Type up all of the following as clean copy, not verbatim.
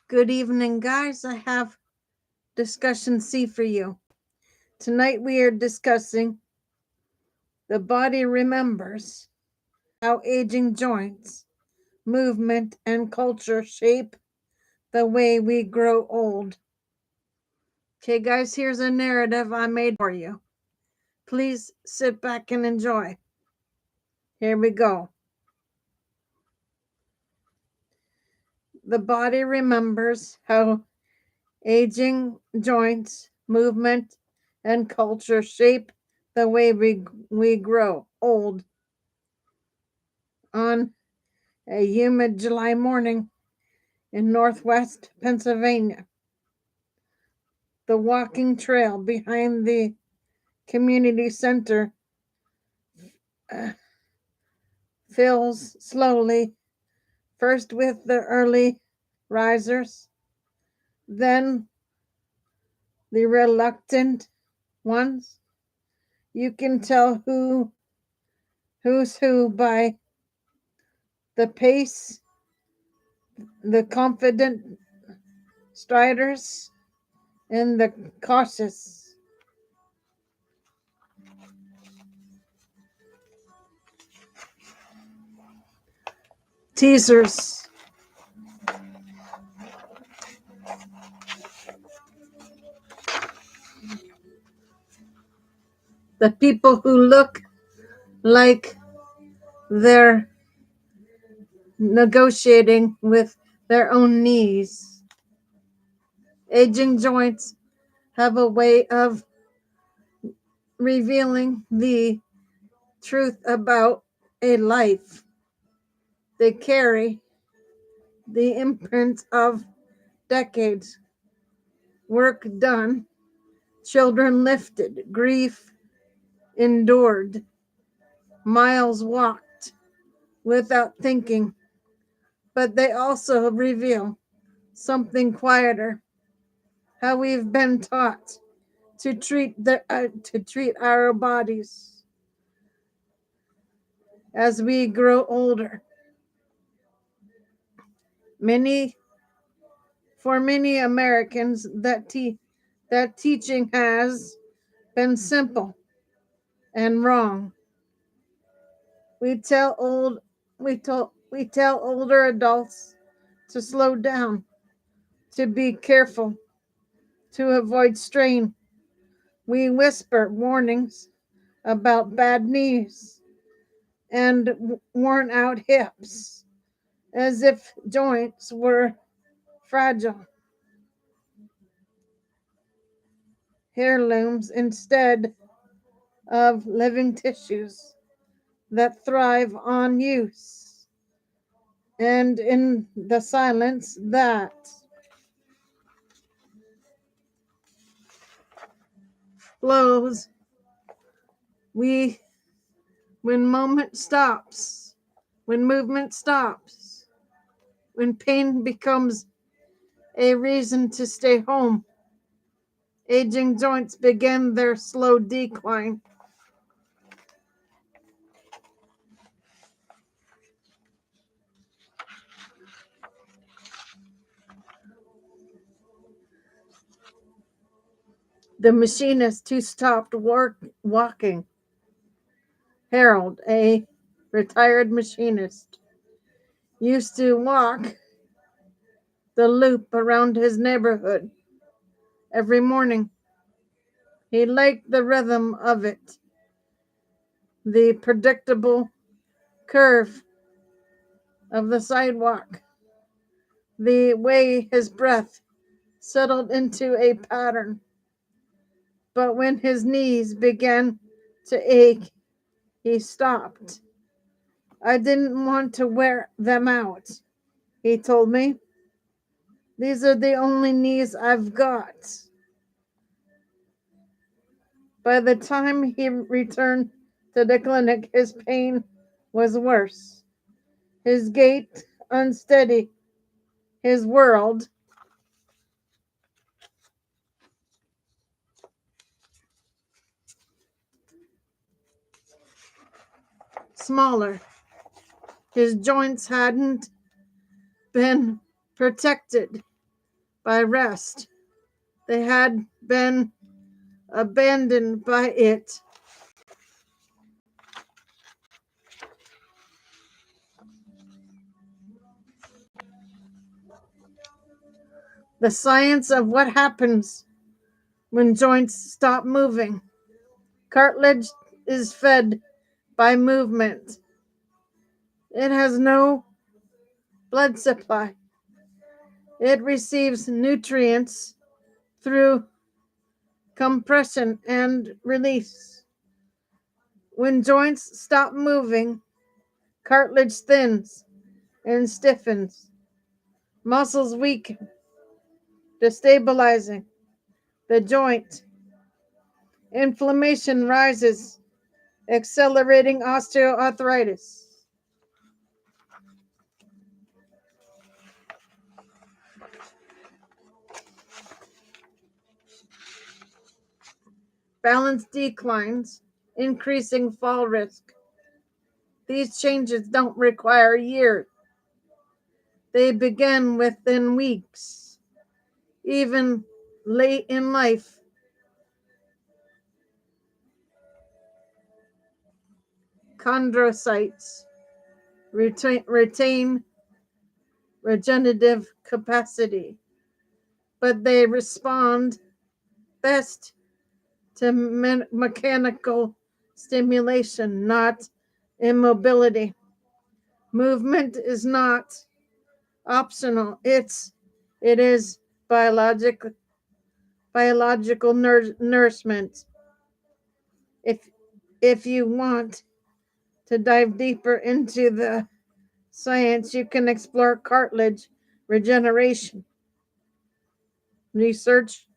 Good evening, guys. I have discussion C for you. Tonight we are discussing the body remembers how aging joints, movement, and culture shape the way we grow old. Okay, guys, here's a narrative I made for you. Please sit back and enjoy. Here we go. The body remembers how aging joints, movement, and culture shape the way we grow old. On a humid July morning in northwest Pennsylvania, the walking trail behind the community center fills slowly, first with the early risers, then the reluctant ones. You can tell who's who by the pace, the confident striders, and the cautious. Teasers. The people who look like they're negotiating with their own knees. Aging joints have a way of revealing the truth about a life. They carry the imprint of decades, work done, children lifted, grief endured, miles walked without thinking. But they also reveal something quieter, how we've been taught to treat our bodies as we grow older. For many Americans, that teaching has been simple and wrong. We tell older adults to slow down, to be careful, to avoid strain. We whisper warnings about bad knees and worn out hips, as if joints were fragile heirlooms instead of living tissues that thrive on use. And in the silence that flows, we when moment stops, when movement stops, when pain becomes a reason to stay home, aging joints begin their slow decline. The machinist who stopped walking, Harold, a retired machinist, used to walk the loop around his neighborhood every morning. He liked the rhythm of it, the predictable curve of the sidewalk, the way his breath settled into a pattern. But when his knees began to ache, he stopped. I didn't want to wear them out, he told me. These are the only knees I've got. By the time he returned to the clinic, his pain was worse. His gait unsteady, his world smaller. His joints hadn't been protected by rest. They had been abandoned by it. The science of what happens when joints stop moving. Cartilage is fed by movement. It has no blood supply. It receives nutrients through compression and release. When joints stop moving, cartilage thins and stiffens. Muscles weaken, destabilizing the joint. Inflammation rises, accelerating osteoarthritis. Balance declines, increasing fall risk. These changes don't require years. They begin within weeks, even late in life. Chondrocytes retain regenerative capacity, but they respond best to mechanical stimulation, not immobility. Movement is not optional. It is biological nourishment. If if you want to dive deeper into the science, you can explore cartilage regeneration research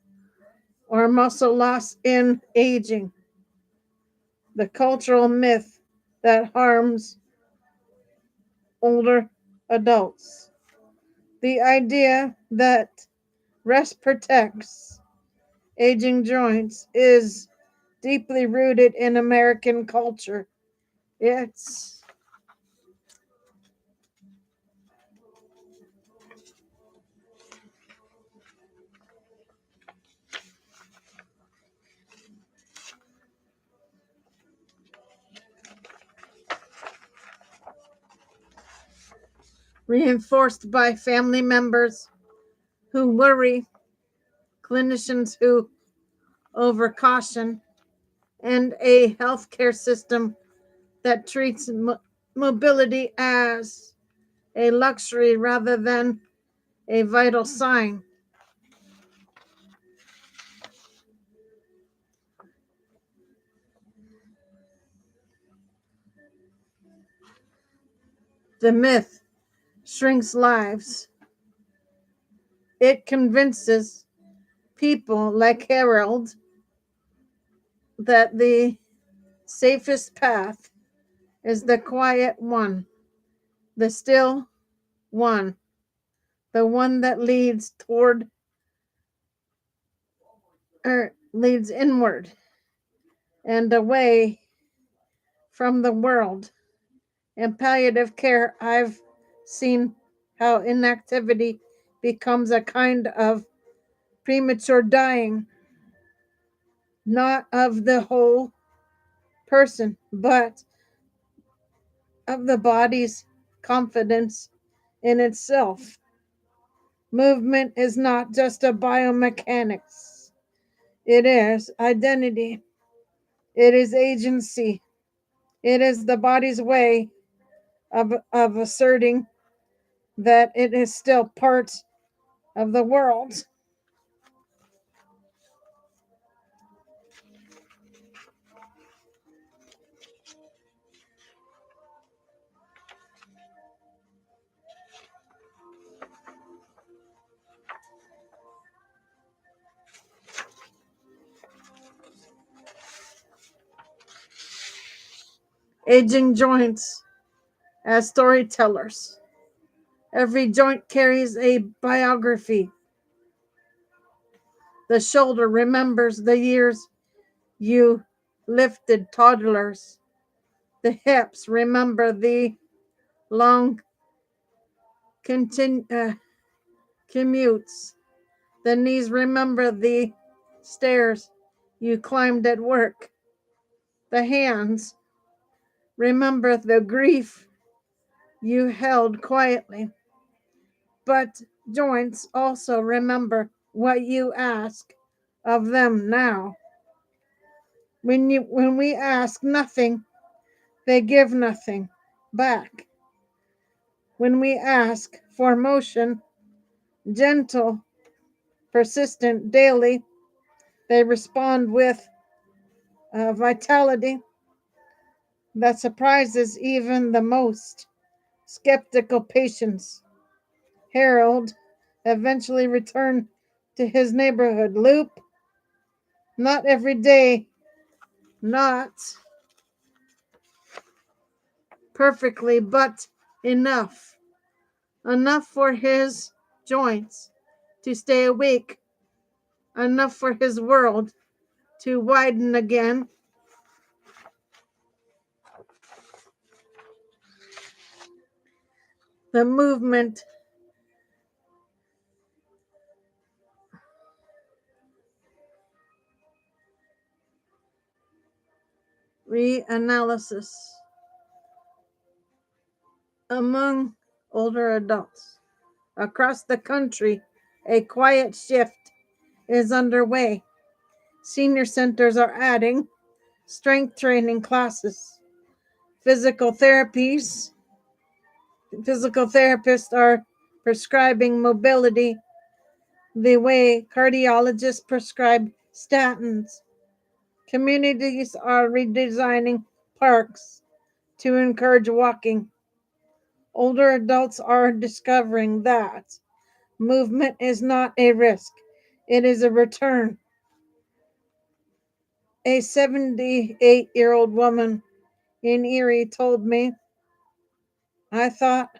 or muscle loss in aging. The cultural myth that harms older adults. The idea that rest protects aging joints is deeply rooted in American culture. It's reinforced by family members who worry, clinicians who overcaution, and a healthcare system that treats mobility as a luxury rather than a vital sign. The myth shrinks lives. It convinces people like Harold that the safest path is the quiet one, the still one, the one that leads toward or leads inward and away from the world. In palliative care, I've seen how inactivity becomes a kind of premature dying, not of the whole person, but of the body's confidence in itself. Movement is not just a biomechanics, it is identity, it is agency, it is the body's way of asserting that it is still part of the world. Aging joints as storytellers. Every joint carries a biography. The shoulder remembers the years you lifted toddlers. The hips remember the long commutes. The knees remember the stairs you climbed at work. The hands remember the grief you held quietly. But joints also remember what you ask of them now. When we ask nothing, they give nothing back. When we ask for motion, gentle, persistent, daily, they respond with vitality that surprises even the most skeptical patients. Harold eventually returned to his neighborhood loop, not every day, not perfectly, but enough. Enough for his joints to stay awake, enough for his world to widen again. The movement reanalysis among older adults across the country, a quiet shift is underway. Senior centers are adding strength training classes. Physical therapies, physical therapists are prescribing mobility the way cardiologists prescribe statins. Communities are redesigning parks to encourage walking. Older adults are discovering that movement is not a risk, it is a return. A 78-year-old woman in Erie told me, I thought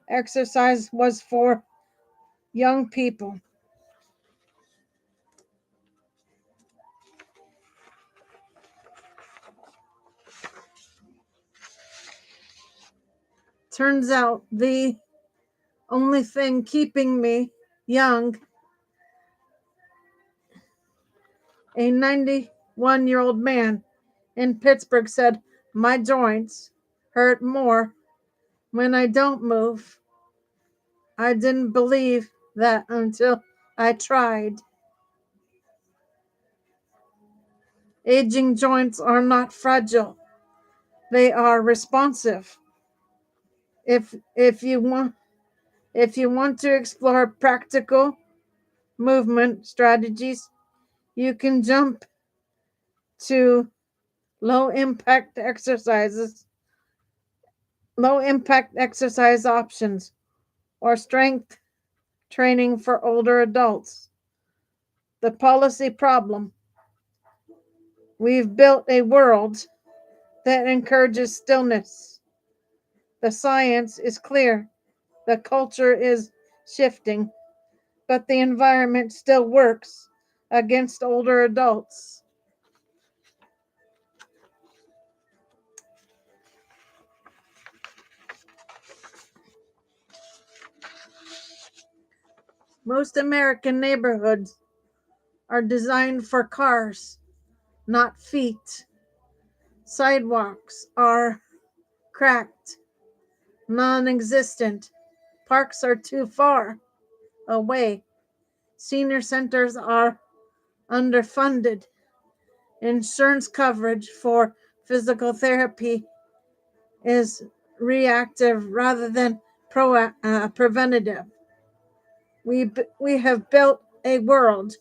exercise was for young people. Turns out the only thing keeping me young, a 91-year-old man in Pittsburgh said, my joints hurt more when I don't move. I didn't believe that until I tried. Aging joints are not fragile. They are responsive. If you want to explore practical movement strategies, you can jump to low impact exercise options or strength training for older adults. The policy problem. We've built a world that encourages stillness. The science is clear. The culture is shifting, but the environment still works against older adults. Most American neighborhoods are designed for cars, not feet. Sidewalks are cracked, non existent. Parks are too far away. Senior centers are underfunded. Insurance coverage for physical therapy is reactive rather than preventative. We have built a world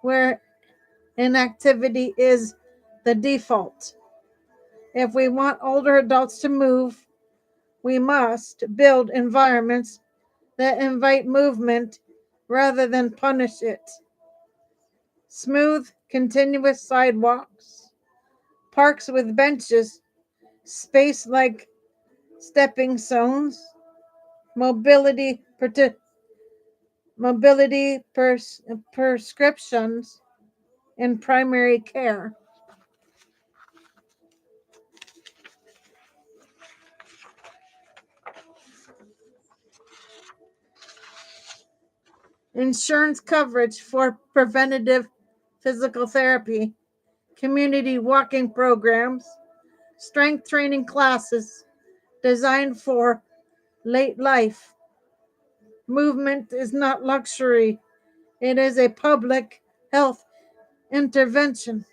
where inactivity is the default. If we want older adults to move, we must build environments that invite movement rather than punish it. Smooth, continuous sidewalks, parks with benches, space like stepping stones, mobility prescriptions in primary care. insurance coverage for preventative physical therapy, community walking programs, strength training classes designed for late life. Movement is not luxury, it is a public health intervention.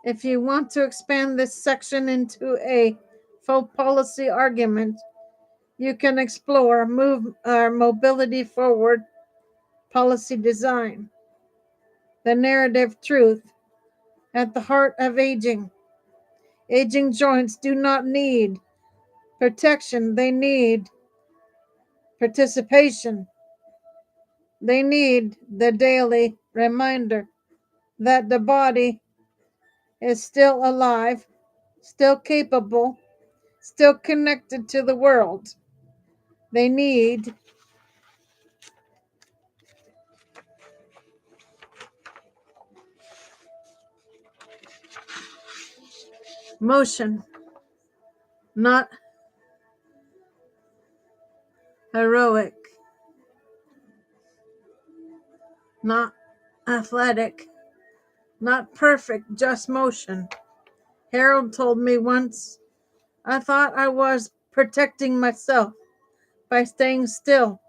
If you want to expand this section into a full policy argument, you can explore mobility forward policy design, the narrative truth at the heart of aging. Aging joints do not need protection, they need participation. They need the daily reminder that the body is still alive, still capable, still connected to the world. They need motion, not heroic, not athletic, not perfect, just motion. Harold told me once, I thought I was protecting myself by staying still.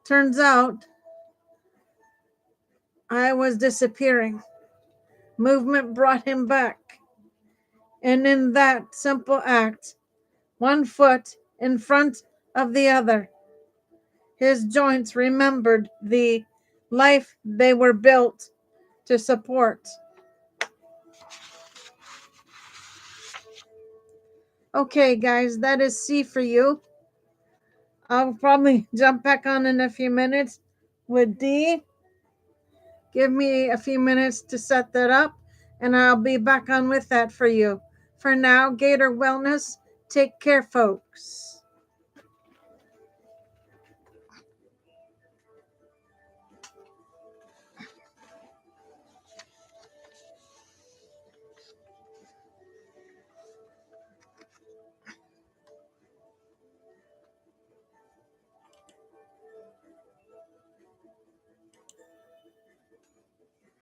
Turns out I was disappearing. Movement brought him back. And in that simple act, one foot in front of the other, his joints remembered the life they were built to support. Okay, guys, that is C for you. I'll probably jump back on in a few minutes with D. Give me a few minutes to set that up, and I'll be back on with that for you. For now, Gator Wellness, take care, folks.